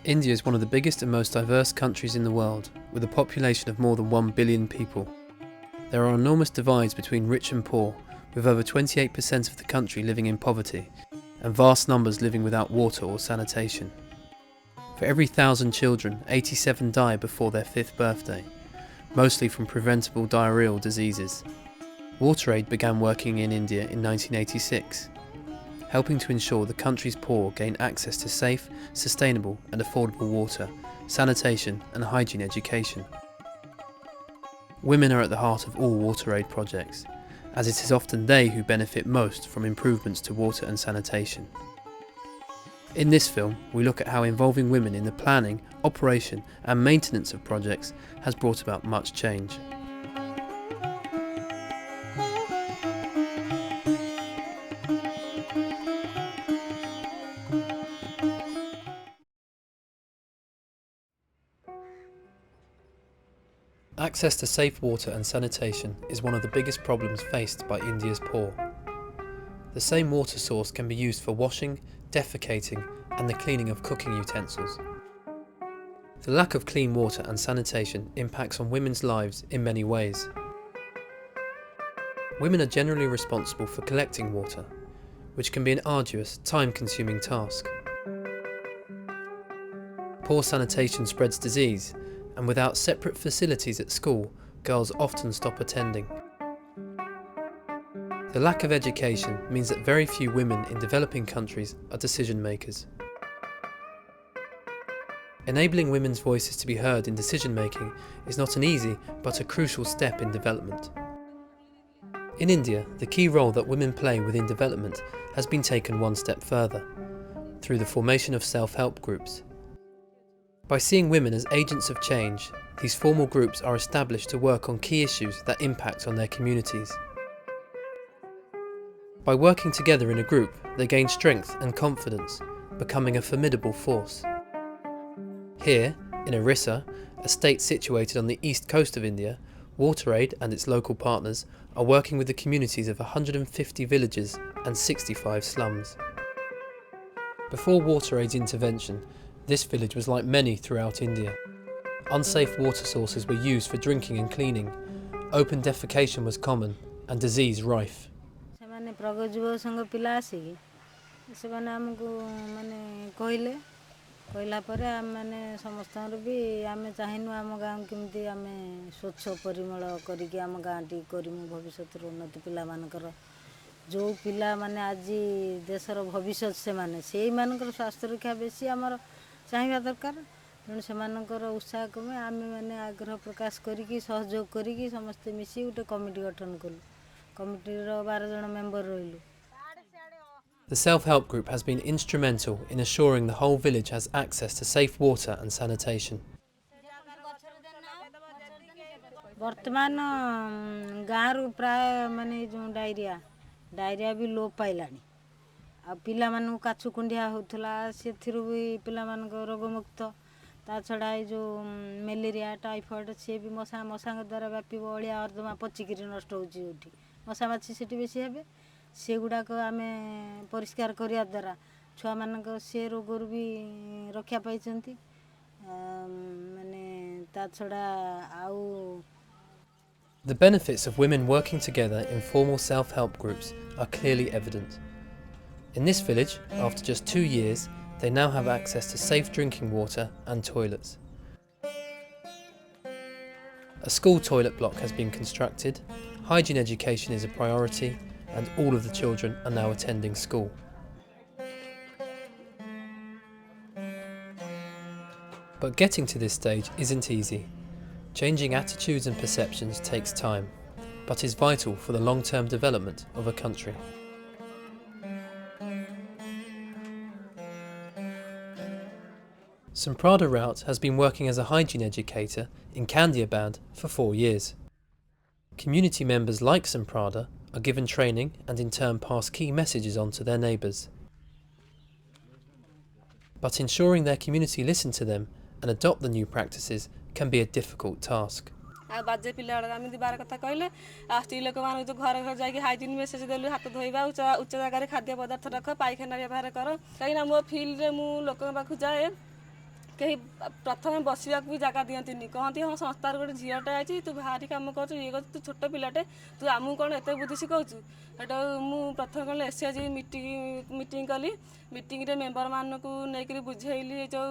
India is one of the biggest and most diverse countries in the world, with a population of more than 1 billion people. There are enormous divides between rich and poor, with over 28% of the country living in poverty, and vast numbers living without water or sanitation. For every 1,000 children, 87 die before their 5th birthday, mostly from preventable diarrheal diseases. WaterAid began working in India in 1986. Helping to ensure the country's poor gain access to safe, sustainable and affordable water, sanitation and hygiene education. Women are at the heart of all WaterAid projects, as it is often they who benefit most from improvements to water and sanitation. In this film, we look at how involving women in the planning, operation and maintenance of projects has brought about much change. Access to safe water and sanitation is one of the biggest problems faced by India's poor. The same water source can be used for washing, defecating and the cleaning of cooking utensils. The lack of clean water and sanitation impacts on women's lives in many ways. Women are generally responsible for collecting water, which can be an arduous, time-consuming task. Poor sanitation spreads disease, and without separate facilities at school, girls often stop attending. The lack of education means that very few women in developing countries are decision makers. Enabling women's voices to be heard in decision making is not an easy but a crucial step in development. In India, the key role that women play within development has been taken one step further, through the formation of self-help groups. By seeing women as agents of change, these formal groups are established to work on key issues that impact on their communities. By working together in a group, they gain strength and confidence, becoming a formidable force. Here, in Orissa, a state situated on the east coast of India, WaterAid and its local partners are working with the communities of 150 villages and 65 slums. Before WaterAid's intervention, this village was like many throughout India. Unsafe water sources were used for drinking and cleaning, open defecation was common, and disease rife. कहला परे आम माने समस्तन भी आमे चाहिनु आम गाँव केमती आमे स्वच्छ परिमल करिके आम गाँटी करिमु भविष्यत उन्नति पिला मानकर जो पिला माने आज देशर भविष्यत से माने सेई मानकर स्वास्थ्य रक्षा बेसी आमर चाहिबा दरकार तेणु से मानकर उत्साह कमे आमे माने आग्रह प्रकाश करिकी सहयोग करिकी समस्त मिसी उटे कमिटी गठन कलु कमिटी रो 12 जण member रहिलु. The self-help group has been instrumental in assuring the whole village has access to safe water and sanitation. वर्तमान गाँव प्राय माने जो डायरिया भी लोप पाइलानी आ पिला मानू काछु कुंडिया होतला सेथिरु भी पिला मान को रोग मुक्त ता छडा जो मलेरिया टाइफॉइड से भी मशा द्वारा व्यापी अलिया अर्धमा पचिकिरी नष्ट होची उठी मशा माछी सेठी बेसी हेबे से गुडा को आमे परिष्कार करिया द्वारा छुआ मानक से रोगरु भी रक्षा पाइचंती माने ता छडा आउ. The benefits of women working together in formal self-help groups are clearly evident. In this village, after just 2 years, they now have access to safe drinking water and toilets. A school toilet block has been constructed, hygiene education is a priority, and all of the children are now attending school. But getting to this stage isn't easy. Changing attitudes and perceptions takes time, but is vital for the long-term development of a country. Samprada Raut has been working as a hygiene educator in Kandiabad for 4 years. Community members like Samprada are given training and in turn pass key messages on to their neighbours. But ensuring their community listen to them and adopt the new practices can be a difficult task. बाजे पिला आम बार कथा कहले स्त्री लोक मान जो घर घर जाकि हाइजीन मेसेज देलु हाथ धोइबा उच्च जगह खाद्य पदार्थ रख पाइखाना व्यवहार कर कहीं मो फील्ड रे मु लोक पाखु जाए कहीं प्रथम बसवाक भी जगह दिखती कहती हाँ संस्थार गोटे झीलटे आई तू भारी कम कर ये कर तू छोट पिलाटे तू आमको कौन एत बुद्धि शिखाऊँ हेटा मुझे प्रथम कौन एसएचजी मीटिंग कली मीटिंग रे मेम्बर मानक नहीं बुझेली जो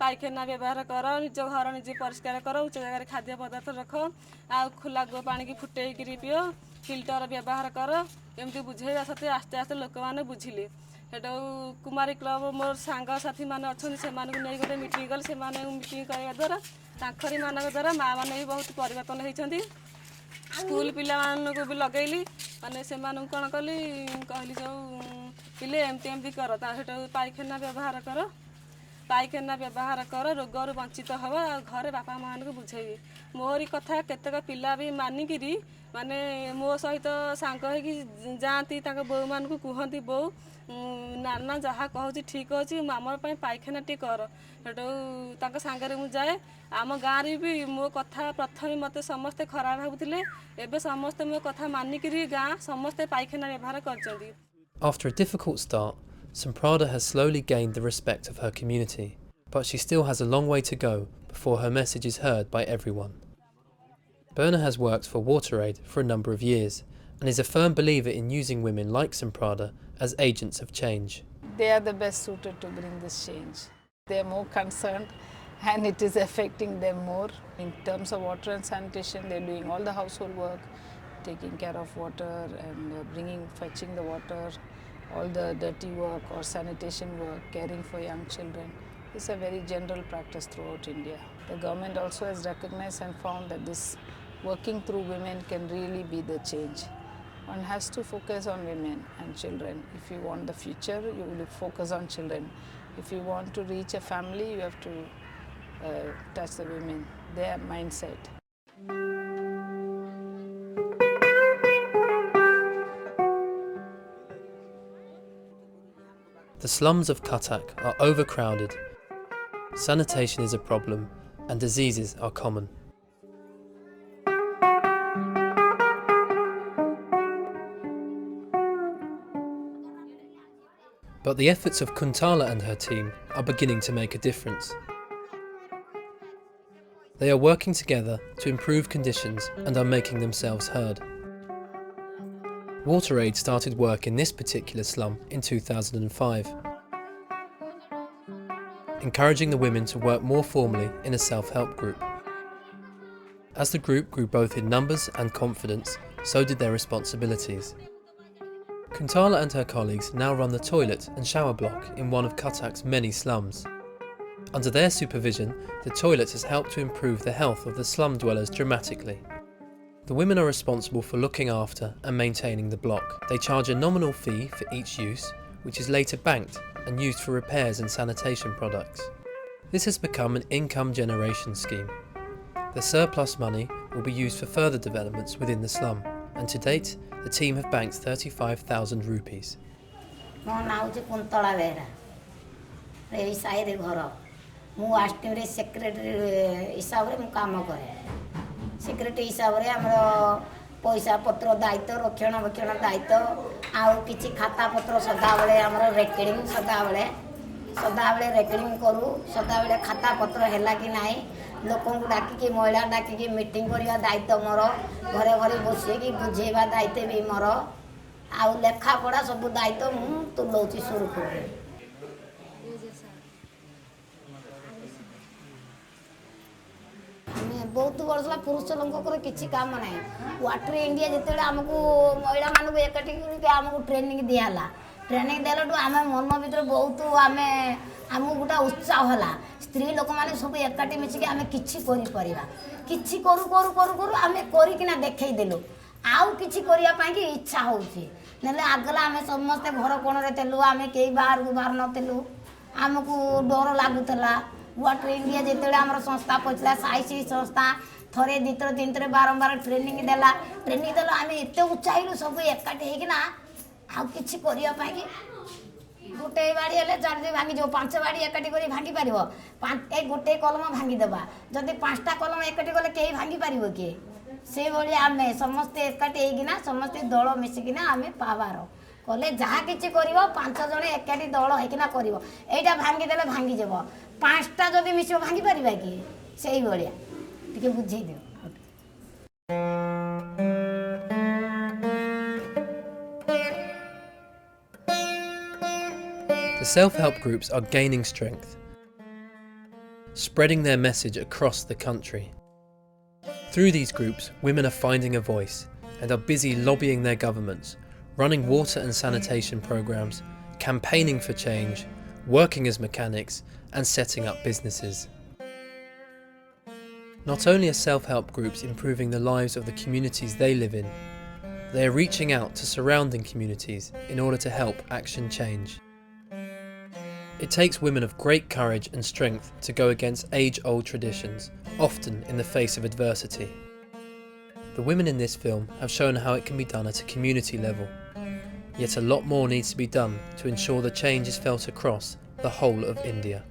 पाइखाना व्यवहार कर निज घर निजे परिष्कार कर उच्च जगह खाद्य पदार्थ रख आ खोला पानी की फुटेक पिओ फिल्टर व्यवहार कर एमती बुझेगा सत्वे आस्ते आस्ते लोक मैंने बुझिले हेटू कुमारी क्लब मोर सांग साथी मैंने अच्छा से नहीं गोटे मीटिंग कले से मीटिंग करने द्वारा ताखरी मान द्वारा माँ मैंने भी बहुत परिवर्तन होती स्कूल पिला मानक भी लगेली माने से कौन कली कहली जो पिले एमती कर पाइखाना व्यवहार कर पाइखाना व्यवहार कर रोगर वंचित हम घरे बापा माँ को बुझेबी मोहरी कथा केतेक पिला भी मानिकी माने मो सहित सांग हो जाती बो मान को कहती बो नाना जहाँ कहूँ ठीक अच्छे आमर पाइखाना टी कर हेटू सांगे मुझे जाए आम गाँव भी मो कथा प्रथम मत समस्ते खराब भावुले एवं समस्ते मो कथा मानिक गाँ समस्ते पाइखाना व्यवहार कर। After a difficult start, Samprada has slowly gained the respect of her community, but she still has a long way to go before her message is heard by everyone. Berna has worked for WaterAid for a number of years and is a firm believer in using women like Samprada as agents of change. They are the best suited to bring this change. They are more concerned and it is affecting them more. In terms of water and sanitation, they are doing all the household work, taking care of water and fetching the water, all the dirty work or sanitation work, caring for young children. It's a very general practice throughout India. The government also has recognized and found that this working through women can really be the change. One has to focus on women and children. If you want the future, you will focus on children. If you want to reach a family, you have to touch the women, their mindset. The slums of Cuttack are overcrowded, sanitation is a problem, and diseases are common. But the efforts of Kuntala and her team are beginning to make a difference. They are working together to improve conditions and are making themselves heard. WaterAid started work in this particular slum in 2005, encouraging the women to work more formally in a self-help group. As the group grew both in numbers and confidence, so did their responsibilities. Kuntala and her colleagues now run the toilet and shower block in one of Cuttack's many slums. Under their supervision, the toilet has helped to improve the health of the slum dwellers dramatically. The women are responsible for looking after and maintaining the block. They charge a nominal fee for each use, which is later banked and used for repairs and sanitation products. This has become an income generation scheme. The surplus money will be used for further developments within the slum, and to date, the team have banked 35,000 rupees. Secretary हिसाब से आम पैसा पत्र दायित्व रक्षणाबेक्षण दायित्व आउ कि खाता पत्र सदा बेले आम रेकर्डिंग सदा बेले रेकर्डिंग करूँ सदा बेले खाता पत्र है कि ना लोक डाकिकी महिला डाकिकी मीटिंग करवा दायित्व मोर घरे घरे बसैकी बुझेवा दायित्व भी मोर आउ लेखा पढ़ा सब दायित्व मु तुलाऊँ सुरुखुरु बहुत वर्ष पुरुष लोक किसी काम ना वाटर इंडिया जिते आमको महिला मानक एकाठी आमको ट्रेनिंग दिहला ट्रेनिंग देलु आम मन भर बहुत आम आमको गोटा उत्साह है स्त्री लोक मैंने सब एकाठी मिसिक आम कि कि करू करू करू करू आम करना देखईदेलु आउ कि करने इच्छा होने आगला आम समस्ते घर कोण तेलु आम कई बाहर को बाहर नलु आमको डर लगुला वाटर इंडिया जिते आम संस्था पचला साई संस्था थरे दितर तीन थर बारंबार ट्रेनिंग देला आम एत उत्साहिलु सब एकाठी होना आउ कि गोटे बाड़ी हेल्ले चार भांगी जाओ 5 बाड़ी एकाठी कर भांगी पार गोटे कलम भांगीदेवा जदि 5टा कलम एकाठी कले कहीं भांगी पार किए से भाई आम समस्ते एकाठी होना समस्ते दल मिसिकिना आम पावर कले जहाँ किसी करिवो 5 जण एकाठी दल होइकिना करिवो एटा भांगी देले भांगी जेबो 5टा जदि मिसियो भांगी परिबा कि सेही बढिया टिके बुझै दियो The self-help groups are gaining strength, spreading their message across the country. Through these groups, women are finding a voice and are busy lobbying their governments, running water and sanitation programs, campaigning for change, working as mechanics, and setting up businesses. Not only are self-help groups improving the lives of the communities they live in, they are reaching out to surrounding communities in order to help action change. It takes women of great courage and strength to go against age-old traditions, often in the face of adversity. The women in this film have shown how it can be done at a community level, yet a lot more needs to be done to ensure the change is felt across the whole of India.